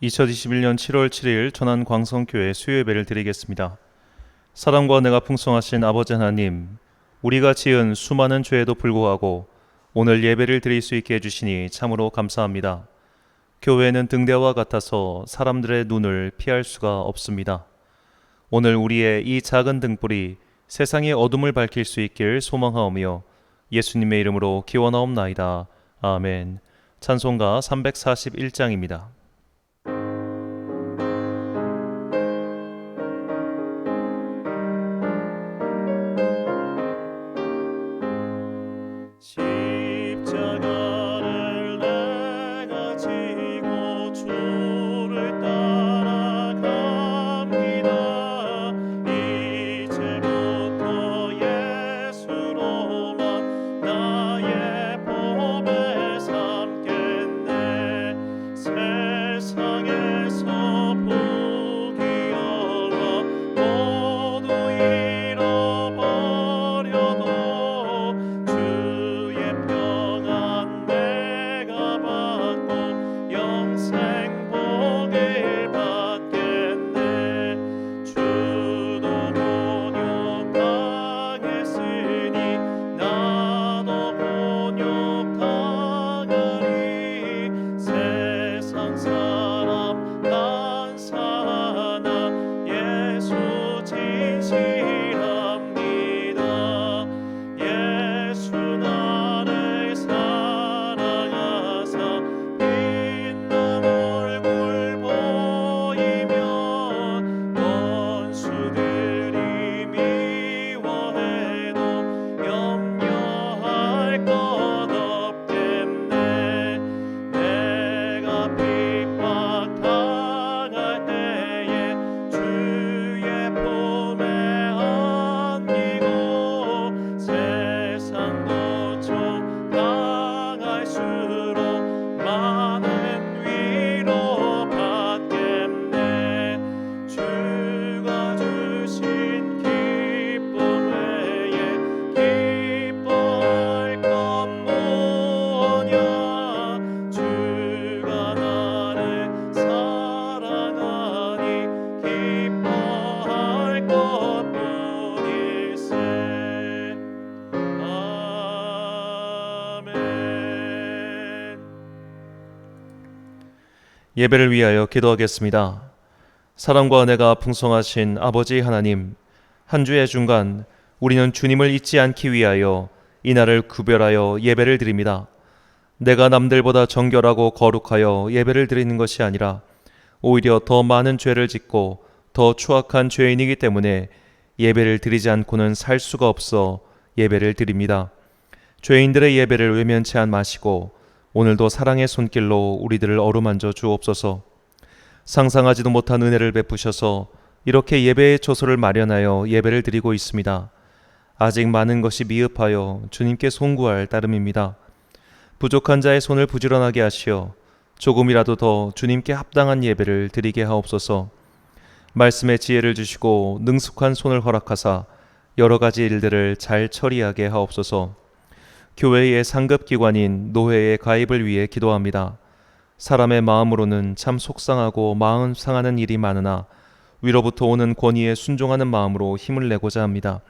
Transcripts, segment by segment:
2021년 7월 7일 천안광성교회 수요예배를 드리겠습니다. 사랑과 은혜가 풍성하신 아버지 하나님, 우리가 지은 수많은 죄에도 불구하고 오늘 예배를 드릴 수 있게 해주시니 참으로 감사합니다. 교회는 등대와 같아서 사람들의 눈을 피할 수가 없습니다. 오늘 우리의 이 작은 등불이 세상의 어둠을 밝힐 수 있길 소망하오며 예수님의 이름으로 기원하옵나이다. 아멘. 찬송가 341장입니다. 십자가를 내가 지고 주를 따라갑니다. 이제부터 예수로만 나의 몸에 삼겠네. 세상에서 포기하라 모두 잃어버려도 예배를 위하여 기도하겠습니다. 사랑과 은혜가 풍성하신 아버지 하나님, 한 주의 중간 우리는 주님을 잊지 않기 위하여 이날을 구별하여 예배를 드립니다. 내가 남들보다 정결하고 거룩하여 예배를 드리는 것이 아니라 오히려 더 많은 죄를 짓고 더 추악한 죄인이기 때문에 예배를 드리지 않고는 살 수가 없어 예배를 드립니다. 죄인들의 예배를 외면치 마시고 오늘도 사랑의 손길로 우리들을 어루만져 주옵소서. 상상하지도 못한 은혜를 베푸셔서 이렇게 예배의 초소를 마련하여 예배를 드리고 있습니다. 아직 많은 것이 미흡하여 주님께 송구할 따름입니다. 부족한 자의 손을 부지런하게 하시어 조금이라도 더 주님께 합당한 예배를 드리게 하옵소서. 말씀의 지혜를 주시고 능숙한 손을 허락하사 여러 가지 일들을 잘 처리하게 하옵소서. 교회의 상급기관인 노회의 가입을 위해 기도합니다. 사람의 마음으로는 참 속상하고 마음 상하는 일이 많으나 위로부터 오는 권위에 순종하는 마음으로 힘을 내고자 합니다.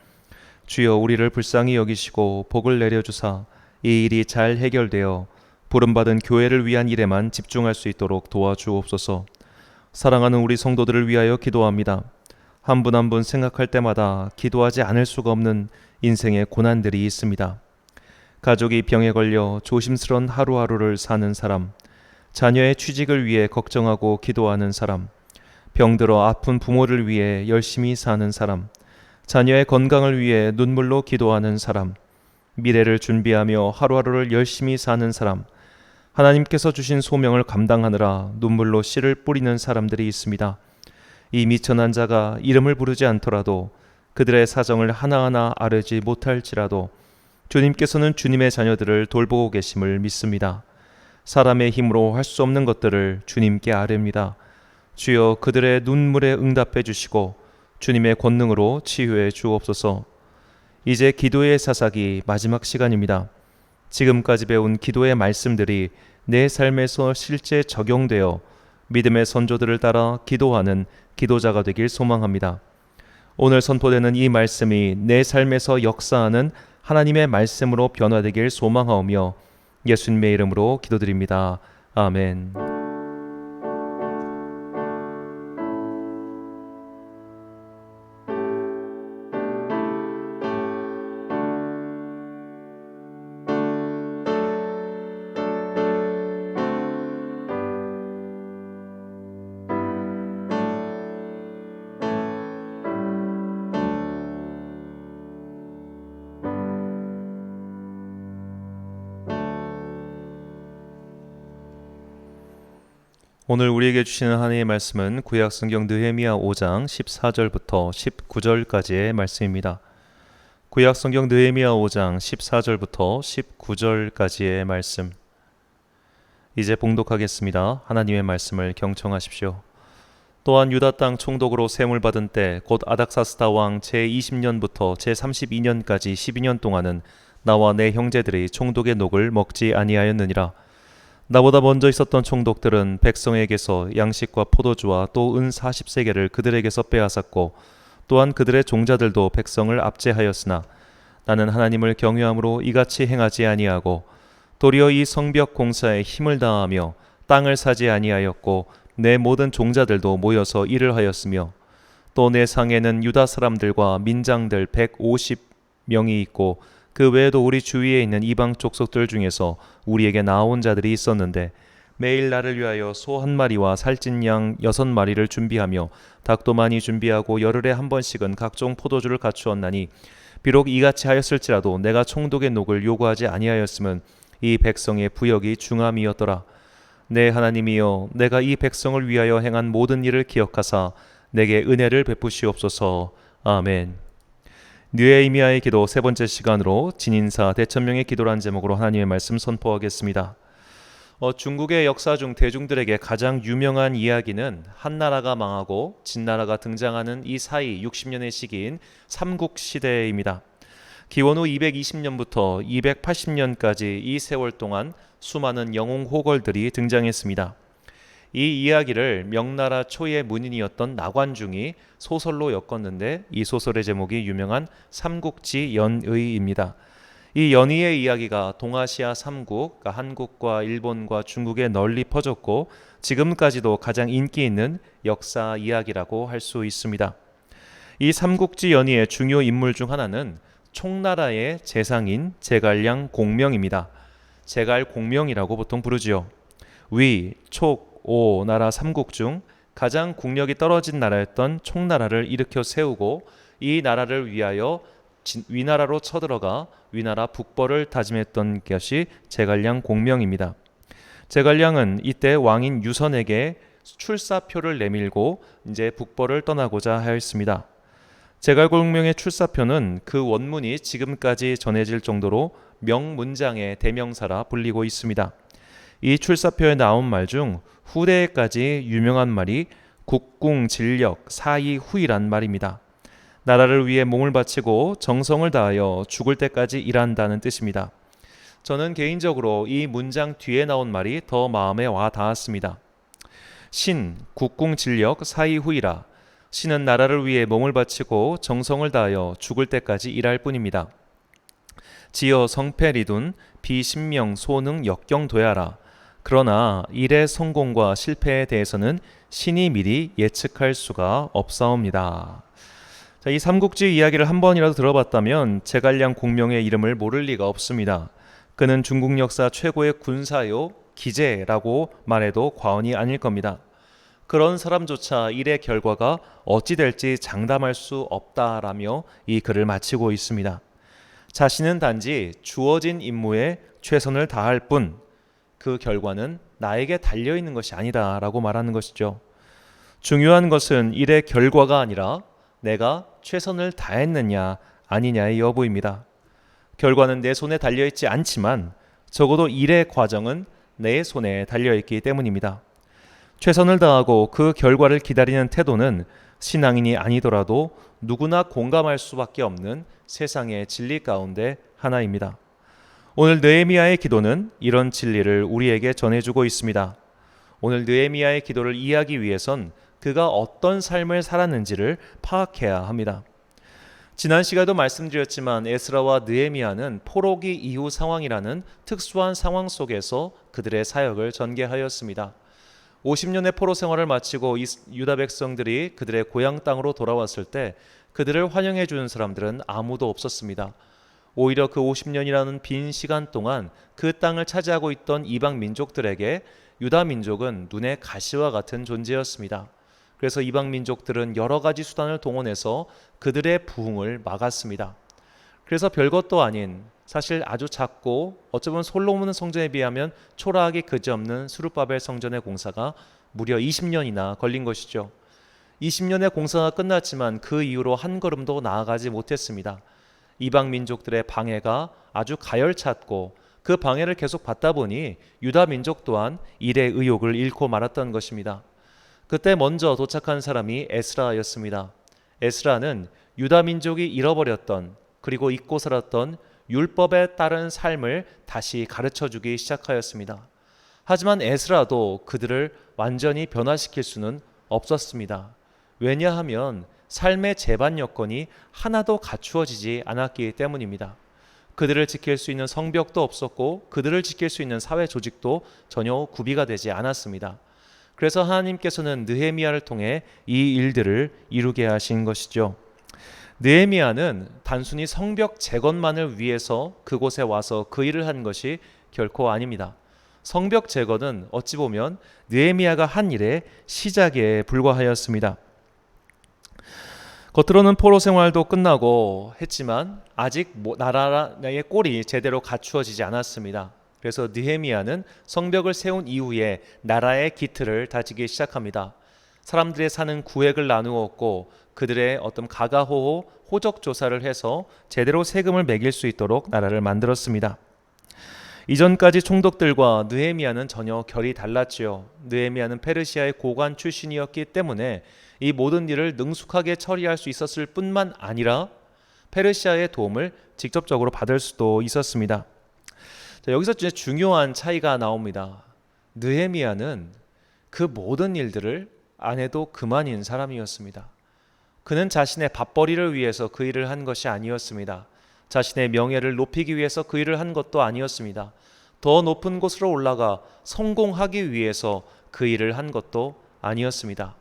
주여 우리를 불쌍히 여기시고 복을 내려주사 이 일이 잘 해결되어 부름받은 교회를 위한 일에만 집중할 수 있도록 도와주옵소서. 사랑하는 우리 성도들을 위하여 기도합니다. 한 분 한 분 생각할 때마다 기도하지 않을 수가 없는 인생의 고난들이 있습니다. 가족이 병에 걸려 조심스런 하루하루를 사는 사람, 자녀의 취직을 위해 걱정하고 기도하는 사람, 병들어 아픈 부모를 위해 열심히 사는 사람, 자녀의 건강을 위해 눈물로 기도하는 사람, 미래를 준비하며 하루하루를 열심히 사는 사람, 하나님께서 주신 소명을 감당하느라 눈물로 씨를 뿌리는 사람들이 있습니다. 이 미천한 자가 이름을 부르지 않더라도 그들의 사정을 하나하나 아뢰지 못할지라도 주님께서는 주님의 자녀들을 돌보고 계심을 믿습니다. 사람의 힘으로 할 수 없는 것들을 주님께 아뢰입니다. 주여 그들의 눈물에 응답해 주시고 주님의 권능으로 치유해 주옵소서. 이제 기도의 사사기 마지막 시간입니다. 지금까지 배운 기도의 말씀들이 내 삶에서 실제 적용되어 믿음의 선조들을 따라 기도하는 기도자가 되길 소망합니다. 오늘 선포되는 이 말씀이 내 삶에서 역사하는 하나님의 말씀으로 변화되길 소망하오며 예수님의 이름으로 기도드립니다. 아멘. 오늘 우리에게 주시는 하나님의 말씀은 구약성경 느헤미야 5장 14절부터 19절까지의 말씀입니다. 구약성경 느헤미야 5장 14절부터 19절까지의 말씀. 이제 봉독하겠습니다. 하나님의 말씀을 경청하십시오. 또한 유다 땅 총독으로 세움을 받은 때 곧 아닥사스다 왕 제20년부터 제32년까지 12년 동안은 나와 내 형제들이 총독의 녹을 먹지 아니하였느니라. 나보다 먼저 있었던 총독들은 백성에게서 양식과 포도주와 또 은 40세겔을 그들에게서 빼앗았고 또한 그들의 종자들도 백성을 압제하였으나 나는 하나님을 경외함으로 이같이 행하지 아니하고 도리어 이 성벽 공사에 힘을 다하며 땅을 사지 아니하였고 내 모든 종자들도 모여서 일을 하였으며 또 내 상에는 유다 사람들과 민장들 150명이 있고 그 외에도 우리 주위에 있는 이방 족속들 중에서 우리에게 나온 자들이 있었는데 매일 나를 위하여 소 한 마리와 살찐 양 6마리를 준비하며 닭도 많이 준비하고 열흘에 한 번씩은 각종 포도주를 갖추었나니 비록 이같이 하였을지라도 내가 총독의 녹을 요구하지 아니하였으면 이 백성의 부역이 중함이었더라. 내 하나님이여, 내가 이 백성을 위하여 행한 모든 일을 기억하사 내게 은혜를 베푸시옵소서. 아멘. 느헤미야의 기도 세 번째 시간으로 진인사 대천명의 기도란 제목으로 하나님의 말씀 선포하겠습니다. 중국의 역사 중 대중들에게 가장 유명한 이야기는 한 나라가 망하고 진나라가 등장하는 이 사이 60년의 시기인 삼국시대입니다. 기원 후 220년부터 280년까지 이 세월 동안 수많은 영웅 호걸들이 등장했습니다. 이 이야기를 명나라 초의 문인이었던 나관중이 소설로 엮었는데 이 소설의 제목이 유명한 삼국지 연의입니다. 이 연의의 이야기가 동아시아 3국, 그러니까 한국과 일본과 중국에 널리 퍼졌고 지금까지도 가장 인기 있는 역사 이야기라고 할 수 있습니다. 이 삼국지 연의의 중요 인물 중 하나는 총나라의 재상인 제갈량 공명입니다. 제갈공명이라고 보통 부르지요. 위, 촉, 오 나라 삼국 중 가장 국력이 떨어진 나라였던 총나라를 일으켜 세우고 이 나라를 위하여 위나라로 쳐들어가 위나라 북벌을 다짐했던 것이 제갈량 공명입니다. 제갈량은 이때 왕인 유선에게 출사표를 내밀고 이제 북벌을 떠나고자 하였습니다. 제갈공명의 출사표는 그 원문이 지금까지 전해질 정도로 명문장의 대명사라 불리고 있습니다. 이 출사표에 나온 말 중 후대에까지 유명한 말이 국궁진력 사이후이란 말입니다. 나라를 위해 몸을 바치고 정성을 다하여 죽을 때까지 일한다는 뜻입니다. 저는 개인적으로 이 문장 뒤에 나온 말이 더 마음에 와 닿았습니다. 신, 국궁진력 사이후이라. 신은 나라를 위해 몸을 바치고 정성을 다하여 죽을 때까지 일할 뿐입니다. 지어 성패리둔 비신명 소능 역경도야라. 그러나 일의 성공과 실패에 대해서는 신이 미리 예측할 수가 없사옵니다. 자, 이 삼국지 이야기를 한 번이라도 들어봤다면 제갈량 공명의 이름을 모를 리가 없습니다. 그는 중국 역사 최고의 군사요 기재라고 말해도 과언이 아닐 겁니다. 그런 사람조차 일의 결과가 어찌 될지 장담할 수 없다라며 이 글을 마치고 있습니다. 자신은 단지 주어진 임무에 최선을 다할 뿐 그 결과는 나에게 달려있는 것이 아니다라고 말하는 것이죠. 중요한 것은 일의 결과가 아니라 내가 최선을 다했느냐 아니냐의 여부입니다. 결과는 내 손에 달려있지 않지만 적어도 일의 과정은 내 손에 달려있기 때문입니다. 최선을 다하고 그 결과를 기다리는 태도는 신앙인이 아니더라도 누구나 공감할 수밖에 없는 세상의 진리 가운데 하나입니다. 오늘 느헤미야의 기도는 이런 진리를 우리에게 전해주고 있습니다. 오늘 느헤미야의 기도를 이해하기 위해선 그가 어떤 삶을 살았는지를 파악해야 합니다. 지난 시간에도 말씀드렸지만 에스라와 느헤미야는 포로기 이후 상황이라는 특수한 상황 속에서 그들의 사역을 전개하였습니다. 50년의 포로 생활을 마치고 유다 백성들이 그들의 고향 땅으로 돌아왔을 때 그들을 환영해 주는 사람들은 아무도 없었습니다. 오히려 그 50년이라는 빈 시간 동안 그 땅을 차지하고 있던 이방 민족들에게 유다 민족은 눈의 가시와 같은 존재였습니다. 그래서 이방 민족들은 여러 가지 수단을 동원해서 그들의 부흥을 막았습니다. 그래서 별것도 아닌 사실 아주 작고 어쩌면 솔로몬 성전에 비하면 초라하게 그지없는 스룹바벨 성전의 공사가 무려 20년이나 걸린 것이죠. 20년의 공사가 끝났지만 그 이후로 한 걸음도 나아가지 못했습니다. 이방 민족들의 방해가 아주 가열찼고 그 방해를 계속 받다 보니 유다 민족 또한 일의 의욕을 잃고 말았던 것입니다. 그때 먼저 도착한 사람이 에스라였습니다. 에스라는 유다 민족이 잃어버렸던 그리고 잊고 살았던 율법에 따른 삶을 다시 가르쳐주기 시작하였습니다. 하지만 에스라도 그들을 완전히 변화시킬 수는 없었습니다. 왜냐하면 삶의 제반 여건이 하나도 갖추어지지 않았기 때문입니다. 그들을 지킬 수 있는 성벽도 없었고 그들을 지킬 수 있는 사회 조직도 전혀 구비가 되지 않았습니다. 그래서 하나님께서는 느헤미야를 통해 이 일들을 이루게 하신 것이죠. 느헤미야는 단순히 성벽 재건만을 위해서 그곳에 와서 그 일을 한 것이 결코 아닙니다. 성벽 재건은 어찌 보면 느헤미야가 한 일의 시작에 불과하였습니다. 겉으로는 포로 생활도 끝나고 했지만 아직 나라의 꼴이 제대로 갖추어지지 않았습니다. 그래서 느헤미야는 성벽을 세운 이후에 나라의 기틀을 다지기 시작합니다. 사람들의 사는 구획을 나누었고 그들의 어떤 가가호호 호적 조사를 해서 제대로 세금을 매길 수 있도록 나라를 만들었습니다. 이전까지 총독들과 느헤미야는 전혀 결이 달랐지요. 느헤미야는 페르시아의 고관 출신이었기 때문에 이 모든 일을 능숙하게 처리할 수 있었을 뿐만 아니라 페르시아의 도움을 직접적으로 받을 수도 있었습니다. 자, 여기서 이제 중요한 차이가 나옵니다. 느헤미야는 그 모든 일들을 안 해도 그만인 사람이었습니다. 그는 자신의 밥벌이를 위해서 그 일을 한 것이 아니었습니다. 자신의 명예를 높이기 위해서 그 일을 한 것도 아니었습니다. 더 높은 곳으로 올라가 성공하기 위해서 그 일을 한 것도 아니었습니다.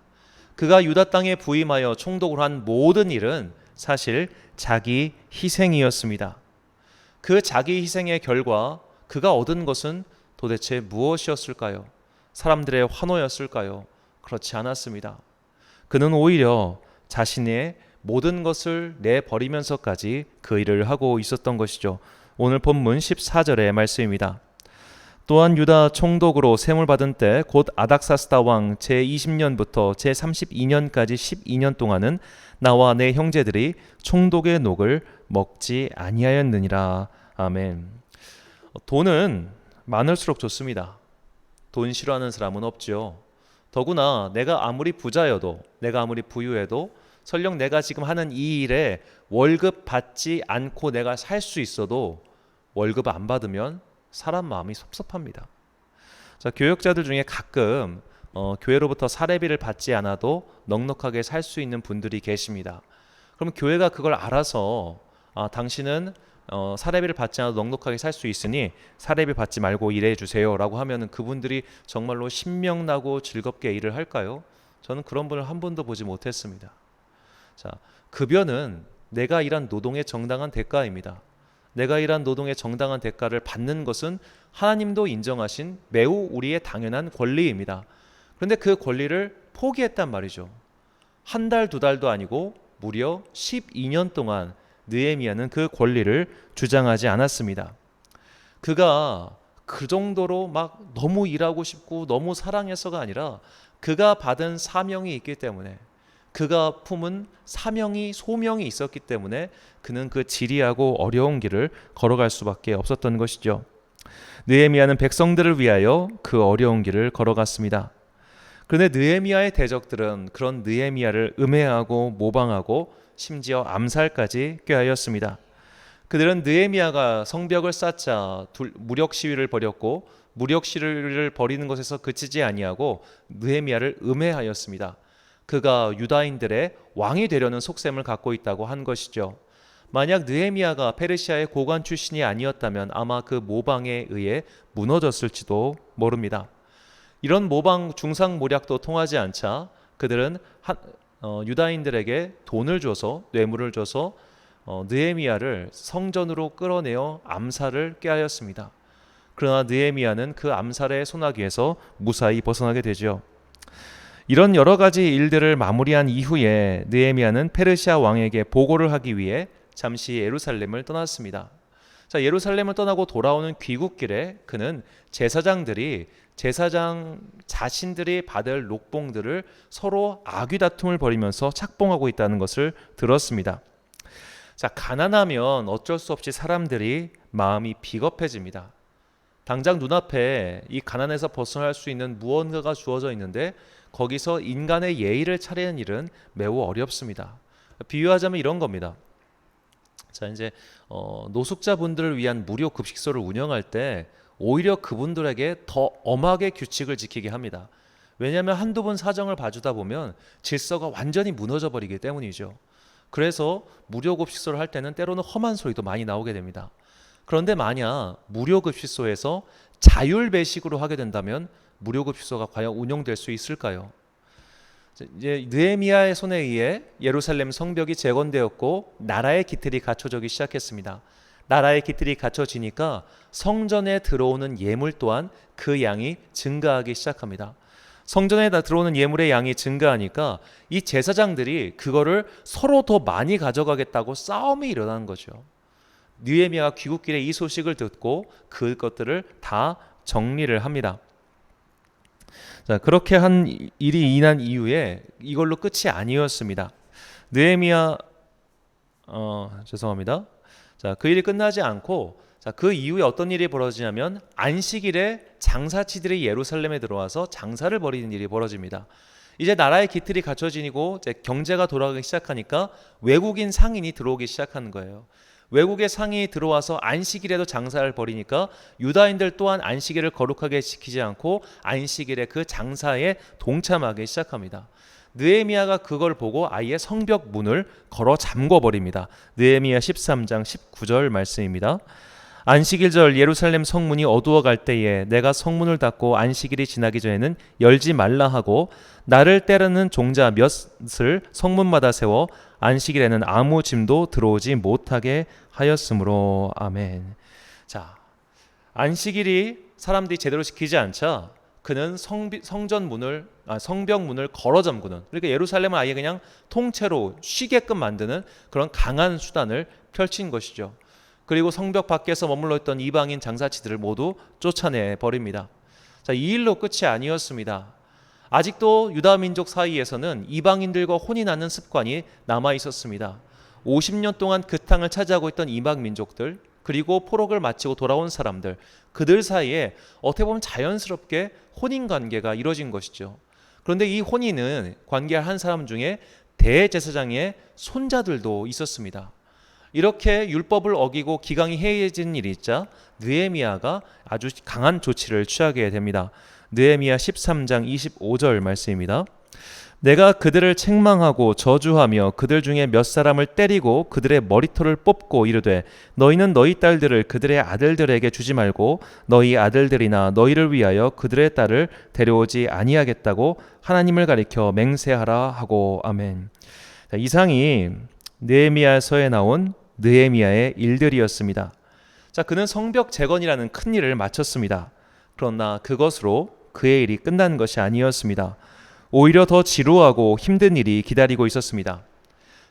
그가 유다 땅에 부임하여 총독을 한 모든 일은 사실 자기 희생이었습니다. 그 자기 희생의 결과 그가 얻은 것은 도대체 무엇이었을까요? 사람들의 환호였을까요? 그렇지 않았습니다. 그는 오히려 자신의 모든 것을 내버리면서까지 그 일을 하고 있었던 것이죠. 오늘 본문 14절의 말씀입니다. 또한 유다 총독으로 셈을 받은 때 곧 아닥사스다 왕 제20년부터 제32년까지 12년 동안은 나와 내 형제들이 총독의 녹을 먹지 아니하였느니라. 아멘. 돈은 많을수록 좋습니다. 돈 싫어하는 사람은 없죠. 더구나 내가 아무리 부자여도 내가 아무리 부유해도 설령 내가 지금 하는 이 일에 월급 받지 않고 내가 살 수 있어도 월급 안 받으면 사람 마음이 섭섭합니다. 자, 교역자들 중에 가끔 교회로부터 사례비를 받지 않아도 넉넉하게 살 수 있는 분들이 계십니다. 그럼 교회가 그걸 알아서 당신은 사례비를 받지 않아도 넉넉하게 살 수 있으니 사례비 받지 말고 일해 주세요 라고 하면 그분들이 정말로 신명나고 즐겁게 일을 할까요? 저는 그런 분을 한 번도 보지 못했습니다. 자, 급여는 내가 일한 노동의 정당한 대가입니다. 내가 일한 노동의 정당한 대가를 받는 것은 하나님도 인정하신 매우 우리의 당연한 권리입니다. 그런데 그 권리를 포기했단 말이죠. 한 달, 두 달도 아니고 무려 12년 동안 느헤미야는 그 권리를 주장하지 않았습니다. 그가 그 정도로 막 너무 일하고 싶고 너무 사랑해서가 아니라 그가 받은 사명이 있기 때문에 그가 품은 소명이 있었기 때문에 그는 그 지리하고 어려운 길을 걸어갈 수밖에 없었던 것이죠. 느헤미야는 백성들을 위하여 그 어려운 길을 걸어갔습니다. 그런데 느헤미야의 대적들은 그런 느헤미야를 음해하고 모방하고 심지어 암살까지 꾀하였습니다. 그들은 느헤미야가 성벽을 쌓자 무력 시위를 벌였고 무력 시위를 벌이는 것에서 그치지 아니하고 느헤미야를 음해하였습니다. 그가 유다인들의 왕이 되려는 속셈을 갖고 있다고 한 것이죠. 만약 느헤미야가 페르시아의 고관 출신이 아니었다면 아마 그 모방에 의해 무너졌을지도 모릅니다. 이런 모방 중상 모략도 통하지 않자 그들은 유다인들에게 돈을 줘서 뇌물을 줘서 느헤미야를 성전으로 끌어내어 암살을 꾀하였습니다. 그러나 느헤미야는 그 암살의 소나기에서 무사히 벗어나게 되죠. 이런 여러 가지 일들을 마무리한 이후에 느헤미야는 페르시아 왕에게 보고를 하기 위해 잠시 예루살렘을 떠났습니다. 자, 예루살렘을 떠나고 돌아오는 귀국길에 그는 제사장 자신들이 받을 녹봉들을 서로 아귀다툼을 벌이면서 착봉하고 있다는 것을 들었습니다. 자, 가난하면 어쩔 수 없이 사람들이 마음이 비겁해집니다. 당장 눈앞에 이 가난에서 벗어날 수 있는 무언가가 주어져 있는데 거기서 인간의 예의를 차리는 일은 매우 어렵습니다. 비유하자면 이런 겁니다. 자, 이제 노숙자분들을 위한 무료 급식소를 운영할 때 오히려 그분들에게 더 엄하게 규칙을 지키게 합니다. 왜냐하면 한두 번 사정을 봐주다 보면 질서가 완전히 무너져 버리기 때문이죠. 그래서 무료 급식소를 할 때는 때로는 험한 소리도 많이 나오게 됩니다. 그런데 만약 무료 급식소에서 자율 배식으로 하게 된다면 무료 급식소가 과연 운영될 수 있을까요? 이제 느헤미야의 손에 의해 예루살렘 성벽이 재건되었고 나라의 기틀이 갖춰지기 시작했습니다. 나라의 기틀이 갖춰지니까 성전에 들어오는 예물 또한 그 양이 증가하기 시작합니다. 성전에 들어오는 예물의 양이 증가하니까 이 제사장들이 그거를 서로 더 많이 가져가겠다고 싸움이 일어나는 거죠. 느헤미야가 귀국길에 이 소식을 듣고 그것들을 다 정리를 합니다. 자, 그렇게 한 일이 일어난 이후에 이걸로 끝이 아니었습니다. 느헤미야 죄송합니다. 자, 그 일이 끝나지 않고 그 이후에 어떤 일이 벌어지냐면 안식일에 장사치들이 예루살렘에 들어와서 장사를 벌이는 일이 벌어집니다. 이제 나라의 기틀이 갖춰지고 이제 경제가 돌아가기 시작하니까 외국인 상인이 들어오기 시작하는 거예요. 외국의 상인이 들어와서 안식일에도 장사를 벌이니까 유다인들 또한 안식일을 거룩하게 지키지 않고 안식일에 그 장사에 동참하기 시작합니다. 느헤미야가 그걸 보고 아예 성벽 문을 걸어 잠궈 버립니다. 느헤미야 13장 19절 말씀입니다. 안식일절 예루살렘 성문이 어두워갈 때에 내가 성문을 닫고 안식일이 지나기 전에는 열지 말라 하고 나를 때르는 종자 몇을 성문마다 세워 안식일에는 아무 짐도 들어오지 못하게 하였으므로. 아멘. 자, 안식일이 사람들이 제대로 지키지 않자 그는 성벽 문을 걸어 잠그는, 그러니까 예루살렘을 아예 그냥 통째로 쉬게끔 만드는 그런 강한 수단을 펼친 것이죠. 그리고 성벽 밖에서 머물러 있던 이방인 장사치들을 모두 쫓아내 버립니다. 자, 이 일로 끝이 아니었습니다. 아직도 유다 민족 사이에서는 이방인들과 혼이 나는 습관이 남아 있었습니다. 50년 동안 그 땅을 차지하고 있던 이방 민족들, 그리고 포록을 마치고 돌아온 사람들, 그들 사이에 어떻게 보면 자연스럽게 혼인 관계가 이루어진 것이죠. 그런데 이 혼인은 관계할 한 사람 중에 대제사장의 손자들도 있었습니다. 이렇게 율법을 어기고 기강이 해이해진 일이 있자 느헤미야가 아주 강한 조치를 취하게 됩니다. 느헤미야 13장 25절 말씀입니다. 내가 그들을 책망하고 저주하며 그들 중에 몇 사람을 때리고 그들의 머리털을 뽑고 이르되 너희는 너희 딸들을 그들의 아들들에게 주지 말고 너희 아들들이나 너희를 위하여 그들의 딸을 데려오지 아니하겠다고 하나님을 가리켜 맹세하라 하고. 아멘. 자, 이상이 느헤미야서에 나온 느헤미야의 일들이었습니다. 자, 그는 성벽 재건이라는 큰 일을 마쳤습니다. 그러나 그것으로 그의 일이 끝난 것이 아니었습니다. 오히려 더 지루하고 힘든 일이 기다리고 있었습니다.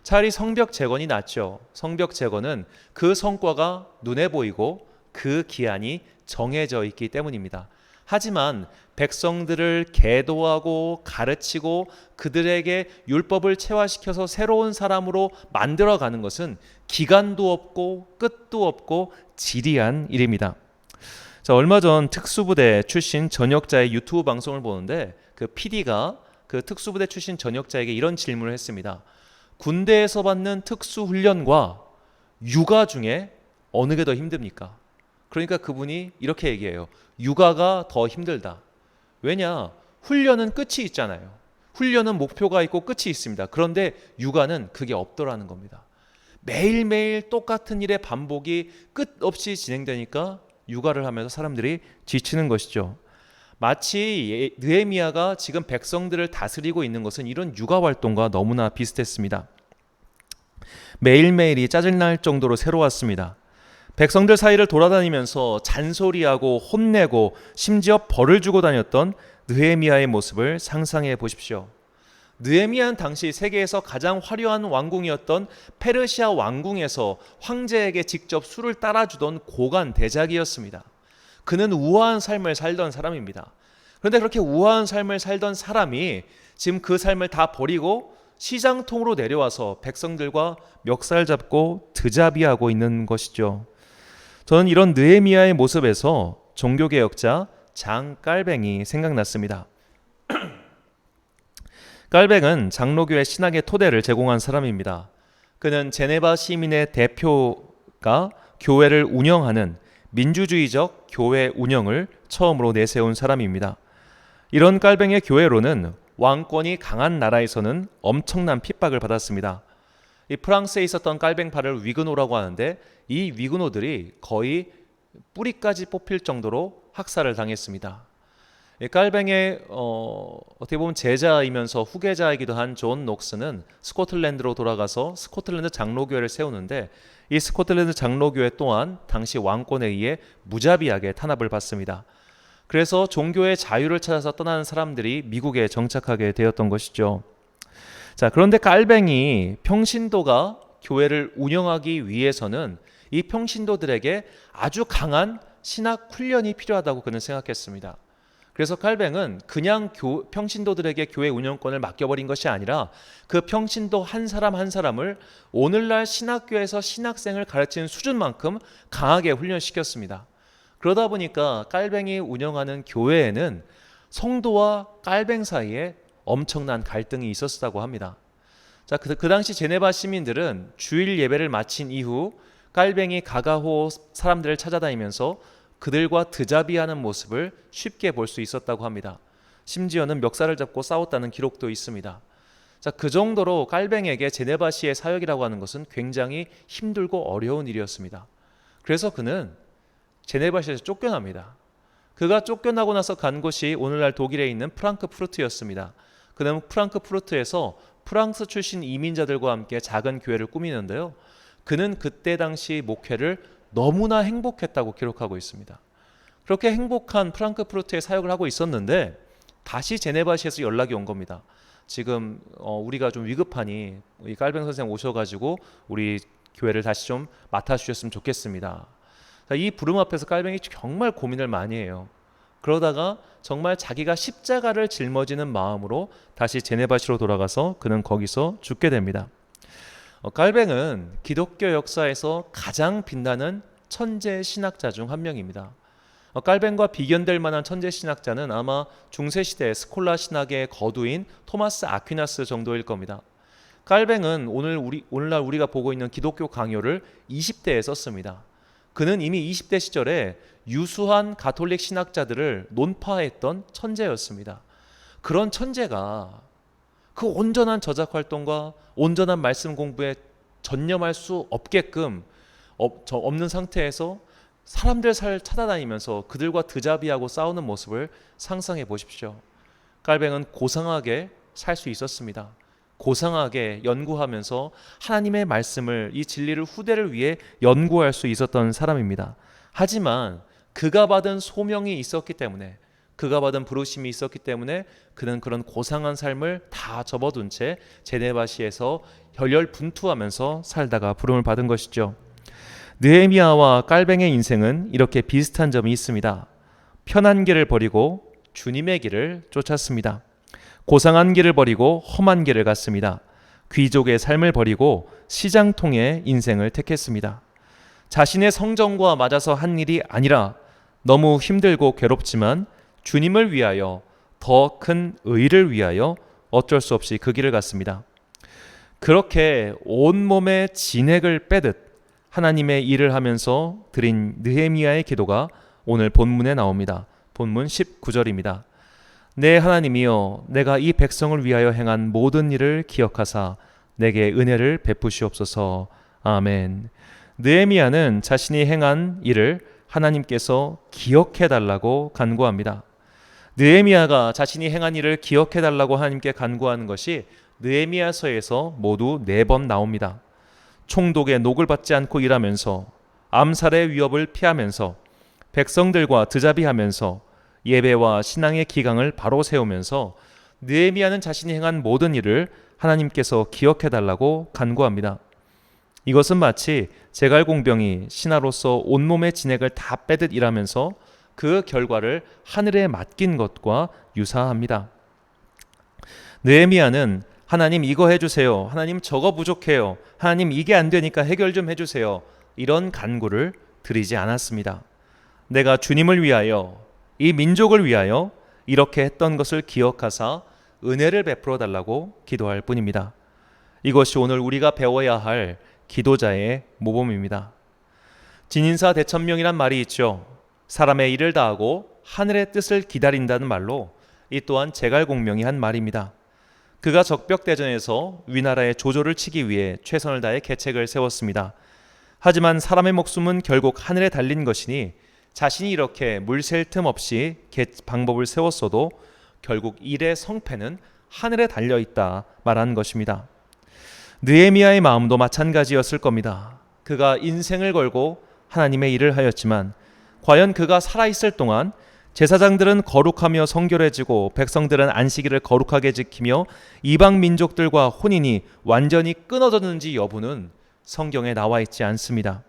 차라리 성벽 재건이 낫죠. 성벽 재건은 그 성과가 눈에 보이고 그 기한이 정해져 있기 때문입니다. 하지만 백성들을 계도하고 가르치고 그들에게 율법을 체화시켜서 새로운 사람으로 만들어가는 것은 기간도 없고 끝도 없고 지리한 일입니다. 자, 얼마 전 특수부대 출신 전역자의 유튜브 방송을 보는데 그 PD가 그 특수부대 출신 전역자에게 이런 질문을 했습니다. 군대에서 받는 특수훈련과 육아 중에 어느 게 더 힘듭니까? 그러니까 그분이 이렇게 얘기해요. 육아가 더 힘들다. 왜냐? 훈련은 끝이 있잖아요. 훈련은 목표가 있고 끝이 있습니다. 그런데 육아는 그게 없더라는 겁니다. 매일매일 똑같은 일의 반복이 끝없이 진행되니까 육아를 하면서 사람들이 지치는 것이죠. 마치 느헤미야가 지금 백성들을 다스리고 있는 것은 이런 육아 활동과 너무나 비슷했습니다. 매일매일이 짜증날 정도로 새로웠습니다. 백성들 사이를 돌아다니면서 잔소리하고 혼내고 심지어 벌을 주고 다녔던 느헤미야의 모습을 상상해 보십시오. 느헤미야는 당시 세계에서 가장 화려한 왕궁이었던 페르시아 왕궁에서 황제에게 직접 술을 따라주던 고관 대작이었습니다. 그는 우아한 삶을 살던 사람입니다. 그런데 그렇게 우아한 삶을 살던 사람이 지금 그 삶을 다 버리고 시장통으로 내려와서 백성들과 멱살 잡고 드자비하고 있는 것이죠. 저는 이런 느헤미야의 모습에서 종교개혁자 장 깔뱅이 생각났습니다. 깔뱅은 장로교의 신학의 토대를 제공한 사람입니다. 그는 제네바 시민의 대표가 교회를 운영하는 민주주의적 교회 운영을 처음으로 내세운 사람입니다. 이런 깔뱅의 교회로는 왕권이 강한 나라에서는 엄청난 핍박을 받았습니다. 이 프랑스에 있었던 깔뱅파를 위그노라고 하는데 이 위그노들이 거의 뿌리까지 뽑힐 정도로 학살을 당했습니다. 깔뱅의 어떻게 보면 제자이면서 후계자이기도 한 존 녹스는 스코틀랜드로 돌아가서 스코틀랜드 장로교회를 세우는데 이 스코틀랜드 장로교회 또한 당시 왕권에 의해 무자비하게 탄압을 받습니다. 그래서 종교의 자유를 찾아서 떠나는 사람들이 미국에 정착하게 되었던 것이죠. 자, 그런데 깔뱅이 평신도가 교회를 운영하기 위해서는 이 평신도들에게 아주 강한 신학 훈련이 필요하다고 그는 생각했습니다. 그래서 깔뱅은 그냥 평신도들에게 교회 운영권을 맡겨버린 것이 아니라 그 평신도 한 사람 한 사람을 오늘날 신학교에서 신학생을 가르치는 수준만큼 강하게 훈련시켰습니다. 그러다 보니까 깔뱅이 운영하는 교회에는 성도와 깔뱅 사이에 엄청난 갈등이 있었다고 합니다. 자, 그 당시 제네바 시민들은 주일 예배를 마친 이후 깔뱅이 가가호 사람들을 찾아다니면서 그들과 드자비하는 모습을 쉽게 볼 수 있었다고 합니다. 심지어는 멱살을 잡고 싸웠다는 기록도 있습니다. 자, 그 정도로 깔뱅에게 제네바시의 사역이라고 하는 것은 굉장히 힘들고 어려운 일이었습니다. 그래서 그는 제네바시에서 쫓겨납니다. 그가 쫓겨나고 나서 간 곳이 오늘날 독일에 있는 프랑크푸르트였습니다. 그는 프랑크푸르트에서 프랑스 출신 이민자들과 함께 작은 교회를 꾸미는데요. 그는 그때 당시 목회를 너무나 행복했다고 기록하고 있습니다. 그렇게 행복한 프랑크푸르트에 사역을 하고 있었는데 다시 제네바시에서 연락이 온 겁니다. 지금 우리가 좀 위급하니 이 깔뱅 선생 오셔가지고 우리 교회를 다시 좀 맡아주셨으면 좋겠습니다. 이 부름 앞에서 깔뱅이 정말 고민을 많이 해요. 그러다가 정말 자기가 십자가를 짊어지는 마음으로 다시 제네바시로 돌아가서 그는 거기서 죽게 됩니다. 깔뱅은 기독교 역사에서 가장 빛나는 천재 신학자 중 한 명입니다. 깔뱅과 비견될 만한 천재 신학자는 아마 중세시대 스콜라 신학의 거두인 토마스 아퀴나스 정도일 겁니다. 깔뱅은 오늘날 우리가 보고 있는 기독교 강요를 20대에 썼습니다. 그는 이미 20대 시절에 유수한 가톨릭 신학자들을 논파했던 천재였습니다. 그런 천재가 그 온전한 저작 활동과 온전한 말씀 공부에 전념할 수 없게끔 없는 상태에서 사람들 찾아다니면서 그들과 드자비하고 싸우는 모습을 상상해 보십시오. 깔뱅은 고상하게 살 수 있었습니다. 고상하게 연구하면서 하나님의 말씀을, 이 진리를 후대를 위해 연구할 수 있었던 사람입니다. 하지만 그가 받은 소명이 있었기 때문에, 그가 받은 부르심이 있었기 때문에 그는 그런 고상한 삶을 다 접어둔 채 제네바시에서 혈혈분투하면서 살다가 부름을 받은 것이죠. 느헤미야와 깔뱅의 인생은 이렇게 비슷한 점이 있습니다. 편한 길을 버리고 주님의 길을 쫓았습니다. 고상한 길을 버리고 험한 길을 갔습니다. 귀족의 삶을 버리고 시장통의 인생을 택했습니다. 자신의 성정과 맞아서 한 일이 아니라 너무 힘들고 괴롭지만 주님을 위하여, 더 큰 의를 위하여 어쩔 수 없이 그 길을 갔습니다. 그렇게 온몸에 진액을 빼듯 하나님의 일을 하면서 드린 느헤미야의 기도가 오늘 본문에 나옵니다. 본문 19절입니다. 내 하나님이여, 내가 이 백성을 위하여 행한 모든 일을 기억하사 내게 은혜를 베푸시옵소서. 아멘. 느헤미야는 자신이 행한 일을 하나님께서 기억해 달라고 간구합니다. 느헤미야가 자신이 행한 일을 기억해 달라고 하나님께 간구하는 것이 느헤미야서에서 모두 4번 나옵니다. 총독의 녹을 받지 않고 일하면서, 암살의 위협을 피하면서, 백성들과 드자비하면서, 예배와 신앙의 기강을 바로 세우면서 느헤미야는 자신이 행한 모든 일을 하나님께서 기억해 달라고 간구합니다. 이것은 마치 제갈공병이 신하로서 온몸의 진액을 다 빼듯 일하면서 그 결과를 하늘에 맡긴 것과 유사합니다. 느헤미야는 하나님 이거 해주세요, 하나님 저거 부족해요, 하나님 이게 안 되니까 해결 좀 해주세요, 이런 간구를 드리지 않았습니다. 내가 주님을 위하여, 이 민족을 위하여 이렇게 했던 것을 기억하사 은혜를 베풀어 달라고 기도할 뿐입니다. 이것이 오늘 우리가 배워야 할 기도자의 모범입니다. 진인사 대천명이란 말이 있죠. 사람의 일을 다하고 하늘의 뜻을 기다린다는 말로 이 또한 제갈공명이 한 말입니다. 그가 적벽대전에서 위나라의 조조를 치기 위해 최선을 다해 계책을 세웠습니다. 하지만 사람의 목숨은 결국 하늘에 달린 것이니 자신이 이렇게 물 셀 틈 없이 방법을 세웠어도 결국 일의 성패는 하늘에 달려있다 말한 것입니다. 느헤미야의 마음도 마찬가지였을 겁니다. 그가 인생을 걸고 하나님의 일을 하였지만 과연 그가 살아있을 동안 제사장들은 거룩하며 성결해지고 백성들은 안식일을 거룩하게 지키며 이방 민족들과 혼인이 완전히 끊어졌는지 여부는 성경에 나와 있지 않습니다.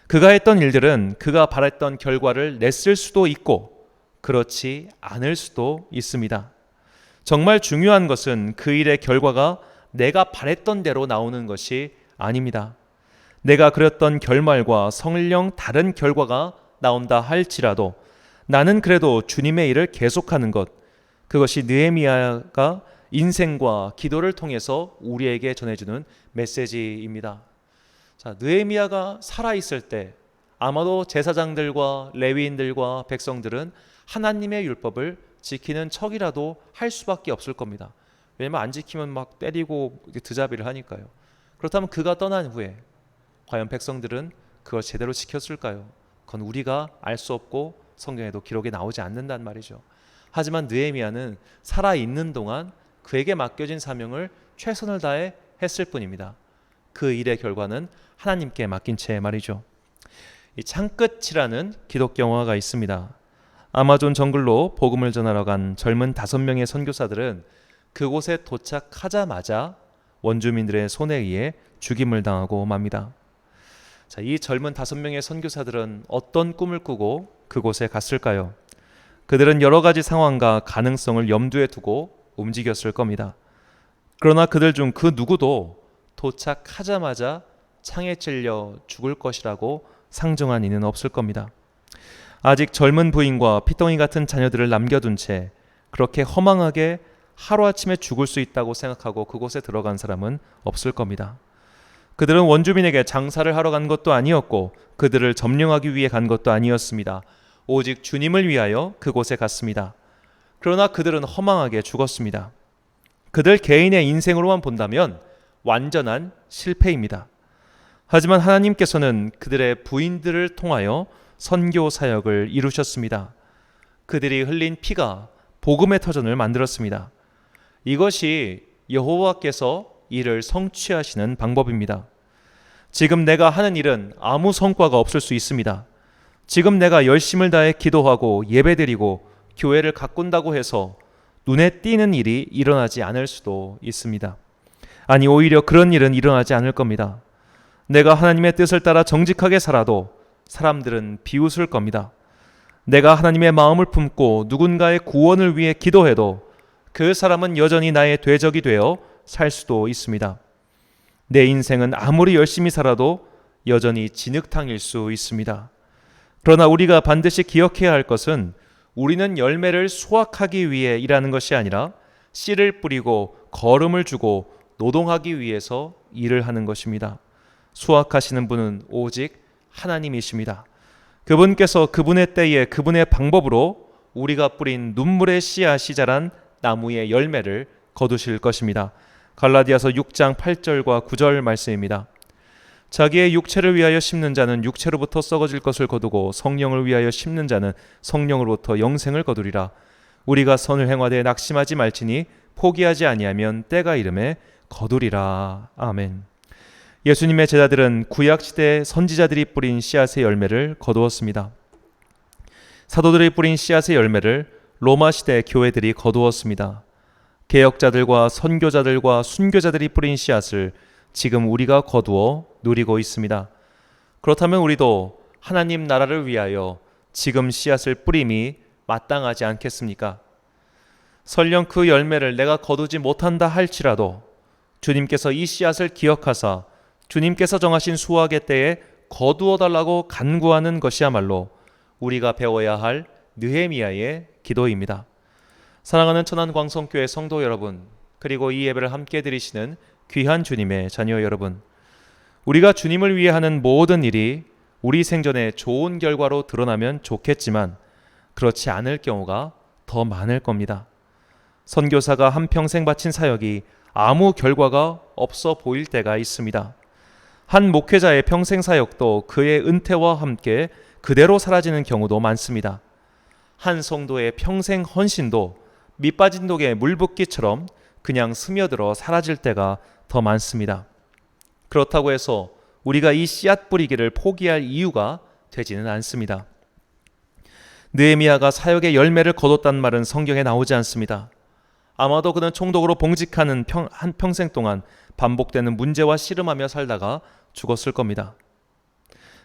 그가 했던 일들은 그가 바랬던 결과를 냈을 수도 있고 그렇지 않을 수도 있습니다. 정말 중요한 것은 그 일의 결과가 내가 바랬던 대로 나오는 것이 아닙니다. 내가 그렸던 결말과 성령 다른 결과가 나온다 할지라도 나는 그래도 주님의 일을 계속하는 것, 그것이 느헤미야가 인생과 기도를 통해서 우리에게 전해주는 메시지입니다. 자, 느헤미야가 살아있을 때 아마도 제사장들과 레위인들과 백성들은 하나님의 율법을 지키는 척이라도 할 수밖에 없을 겁니다. 왜냐하면 안 지키면 막 때리고 드자비를 하니까요. 그렇다면 그가 떠난 후에 과연 백성들은 그걸 제대로 지켰을까요? 그건 우리가 알 수 없고 성경에도 기록이 나오지 않는단 말이죠. 하지만 느헤미야는 살아있는 동안 그에게 맡겨진 사명을 최선을 다해 했을 뿐입니다. 그 일의 결과는 하나님께 맡긴 채 말이죠. 이 창끝이라는 기독교 영화가 있습니다. 아마존 정글로 복음을 전하러 간 젊은 5명의 선교사들은 그곳에 도착하자마자 원주민들의 손에 의해 죽임을 당하고 맙니다. 자, 이 젊은 5명의 선교사들은 어떤 꿈을 꾸고 그곳에 갔을까요? 그들은 여러 가지 상황과 가능성을 염두에 두고 움직였을 겁니다. 그러나 그들 중 그 누구도 도착하자마자 창에 찔려 죽을 것이라고 상정한 이는 없을 겁니다. 아직 젊은 부인과 피덩이 같은 자녀들을 남겨둔 채 그렇게 허망하게 하루아침에 죽을 수 있다고 생각하고 그곳에 들어간 사람은 없을 겁니다. 그들은 원주민에게 장사를 하러 간 것도 아니었고 그들을 점령하기 위해 간 것도 아니었습니다. 오직 주님을 위하여 그곳에 갔습니다. 그러나 그들은 허망하게 죽었습니다. 그들 개인의 인생으로만 본다면 완전한 실패입니다. 하지만 하나님께서는 그들의 부인들을 통하여 선교 사역을 이루셨습니다. 그들이 흘린 피가 복음의 터전을 만들었습니다. 이것이 여호와께서 이를 성취하시는 방법입니다. 지금 내가 하는 일은 아무 성과가 없을 수 있습니다. 지금 내가 열심을 다해 기도하고 예배드리고 교회를 가꾼다고 해서 눈에 띄는 일이 일어나지 않을 수도 있습니다. 아니, 오히려 그런 일은 일어나지 않을 겁니다. 내가 하나님의 뜻을 따라 정직하게 살아도 사람들은 비웃을 겁니다. 내가 하나님의 마음을 품고 누군가의 구원을 위해 기도해도 그 사람은 여전히 나의 대적이 되어 살 수도 있습니다. 내 인생은 아무리 열심히 살아도 여전히 진흙탕일 수 있습니다. 그러나 우리가 반드시 기억해야 할 것은 우리는 열매를 수확하기 위해 일하는 것이 아니라 씨를 뿌리고 거름을 주고 노동하기 위해서 일을 하는 것입니다. 수확하시는 분은 오직 하나님이십니다. 그분께서 그분의 때에 그분의 방법으로 우리가 뿌린 눈물의 씨앗이 자란 나무의 열매를 거두실 것입니다. 갈라디아서 6장 8절과 9절 말씀입니다. 자기의 육체를 위하여 심는 자는 육체로부터 썩어질 것을 거두고 성령을 위하여 심는 자는 성령으로부터 영생을 거두리라. 우리가 선을 행하되 낙심하지 말지니 포기하지 아니하면 때가 이름에 거두리라. 아멘. 예수님의 제자들은 구약시대 선지자들이 뿌린 씨앗의 열매를 거두었습니다. 사도들이 뿌린 씨앗의 열매를 로마시대 교회들이 거두었습니다. 개혁자들과 선교자들과 순교자들이 뿌린 씨앗을 지금 우리가 거두어 누리고 있습니다. 그렇다면 우리도 하나님 나라를 위하여 지금 씨앗을 뿌림이 마땅하지 않겠습니까? 설령 그 열매를 내가 거두지 못한다 할지라도 주님께서 이 씨앗을 기억하사 주님께서 정하신 수확의 때에 거두어 달라고 간구하는 것이야말로 우리가 배워야 할 느헤미야의 기도입니다. 사랑하는 천안광성교회 성도 여러분, 그리고 이 예배를 함께 드리시는 귀한 주님의 자녀 여러분, 우리가 주님을 위해 하는 모든 일이 우리 생전에 좋은 결과로 드러나면 좋겠지만 그렇지 않을 경우가 더 많을 겁니다. 선교사가 한평생 바친 사역이 아무 결과가 없어 보일 때가 있습니다. 한 목회자의 평생 사역도 그의 은퇴와 함께 그대로 사라지는 경우도 많습니다. 한 성도의 평생 헌신도 밑빠진 독에 물 붓기처럼 그냥 스며들어 사라질 때가 더 많습니다. 그렇다고 해서 우리가 이 씨앗 뿌리기를 포기할 이유가 되지는 않습니다. 느헤미야가 사역의 열매를 거뒀단 말은 성경에 나오지 않습니다. 아마도 그는 총독으로 봉직하는 한 평생 동안 반복되는 문제와 씨름하며 살다가 죽었을 겁니다.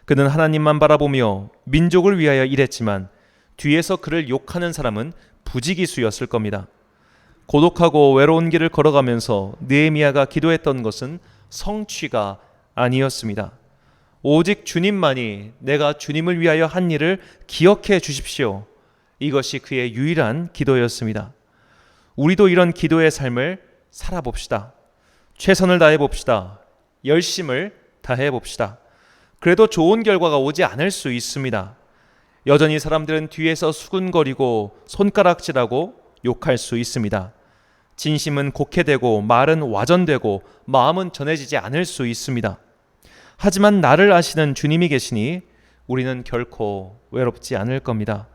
그는 하나님만 바라보며 민족을 위하여 일했지만 뒤에서 그를 욕하는 사람은 부지기수였을 겁니다. 고독하고 외로운 길을 걸어가면서 느헤미야가 기도했던 것은 성취가 아니었습니다. 오직 주님만이 내가 주님을 위하여 한 일을 기억해 주십시오. 이것이 그의 유일한 기도였습니다. 우리도 이런 기도의 삶을 살아봅시다. 최선을 다해 봅시다. 열심을 다해 봅시다. 그래도 좋은 결과가 오지 않을 수 있습니다. 여전히 사람들은 뒤에서 수군거리고 손가락질하고 욕할 수 있습니다. 진심은 곡해되고 말은 와전되고 마음은 전해지지 않을 수 있습니다. 하지만 나를 아시는 주님이 계시니 우리는 결코 외롭지 않을 겁니다.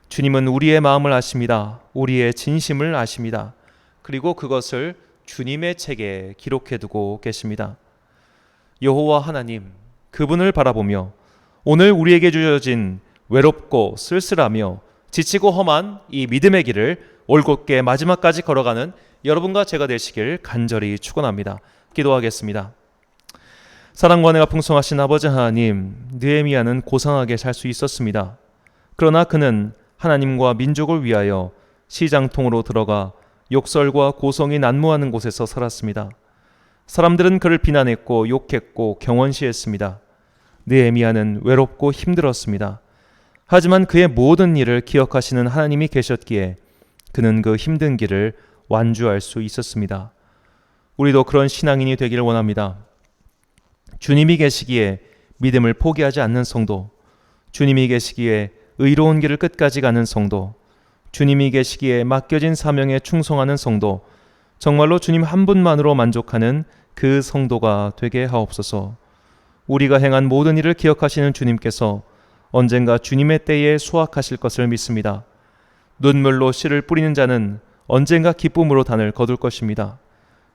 주님은 우리의 마음을 아십니다. 우리의 진심을 아십니다. 그리고 그것을 주님의 책에 기록해두고 계십니다. 여호와 하나님, 그분을 바라보며 오늘 우리에게 주어진 외롭고 쓸쓸하며 지치고 험한 이 믿음의 길을 올곧게 마지막까지 걸어가는 여러분과 제가 되시길 간절히 축원합니다. 기도하겠습니다. 사랑과 은혜가 풍성하신 아버지 하나님, 느헤미야는 고상하게 살 수 있었습니다. 그러나 그는 하나님과 민족을 위하여 시장통으로 들어가 욕설과 고성이 난무하는 곳에서 살았습니다. 사람들은 그를 비난했고 욕했고 경원시했습니다. 느헤미야는 외롭고 힘들었습니다. 하지만 그의 모든 일을 기억하시는 하나님이 계셨기에 그는 그 힘든 길을 완주할 수 있었습니다. 우리도 그런 신앙인이 되기를 원합니다. 주님이 계시기에 믿음을 포기하지 않는 성도, 주님이 계시기에 의로운 길을 끝까지 가는 성도, 주님이 계시기에 맡겨진 사명에 충성하는 성도, 정말로 주님 한 분만으로 만족하는 그 성도가 되게 하옵소서. 우리가 행한 모든 일을 기억하시는 주님께서 언젠가 주님의 때에 수확하실 것을 믿습니다. 눈물로 씨를 뿌리는 자는 언젠가 기쁨으로 단을 거둘 것입니다.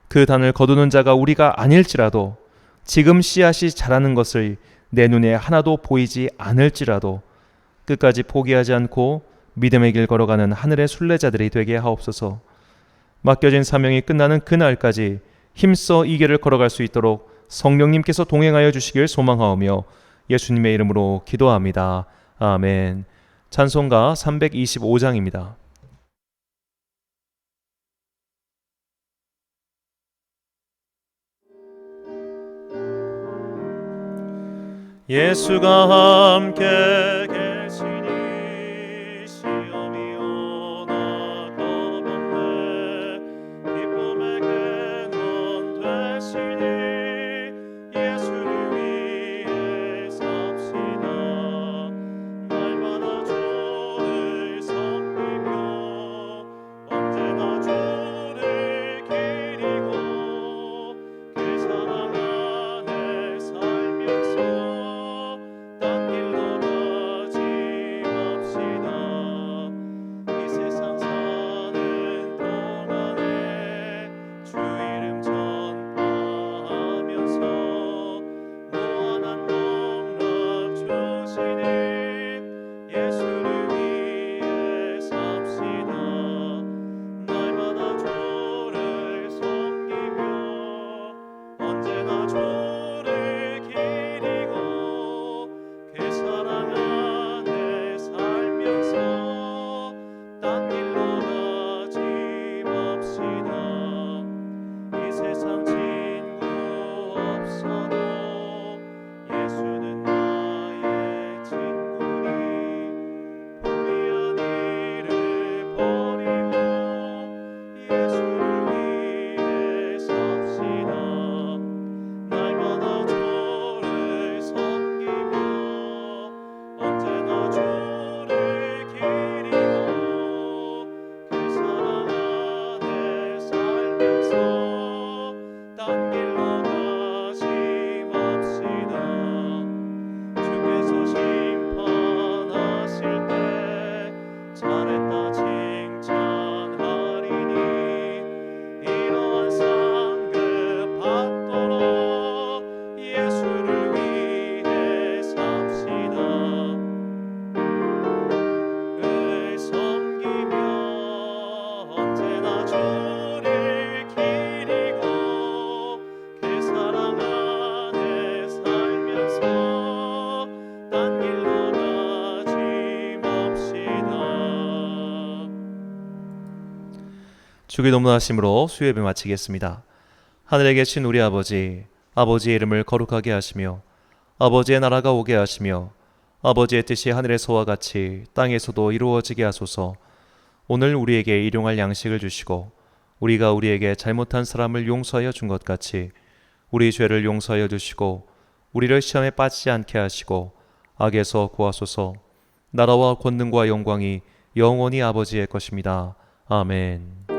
그 단을 거두는 자가 우리가 아닐지라도 지금 씨앗이 자라는 것을 내 눈에 하나도 보이지 않을지라도 끝까지 포기하지 않고 믿음의 길 걸어가는 하늘의 순례자들이 되게 하옵소서. 맡겨진 사명이 끝나는 그날까지 힘써 이 길을 걸어갈 수 있도록 성령님께서 동행하여 주시길 소망하오며 예수님의 이름으로 기도합니다. 아멘. 찬송가 325장입니다. 예수가 함께 계시니 시험이 오나 겁없네. 기쁨의 근원 되시니 예수를 주기 논문하심으로 수요예배 마치겠습니다. 하늘에 계신 우리 아버지, 아버지의 이름을 거룩하게 하시며 아버지의 나라가 오게 하시며 아버지의 뜻이 하늘에서와 같이 땅에서도 이루어지게 하소서. 오늘 우리에게 일용할 양식을 주시고 우리가 우리에게 잘못한 사람을 용서하여 준 것 같이 우리 죄를 용서하여 주시고 우리를 시험에 빠지지 않게 하시고 악에서 구하소서. 나라와 권능과 영광이 영원히 아버지의 것입니다. 아멘.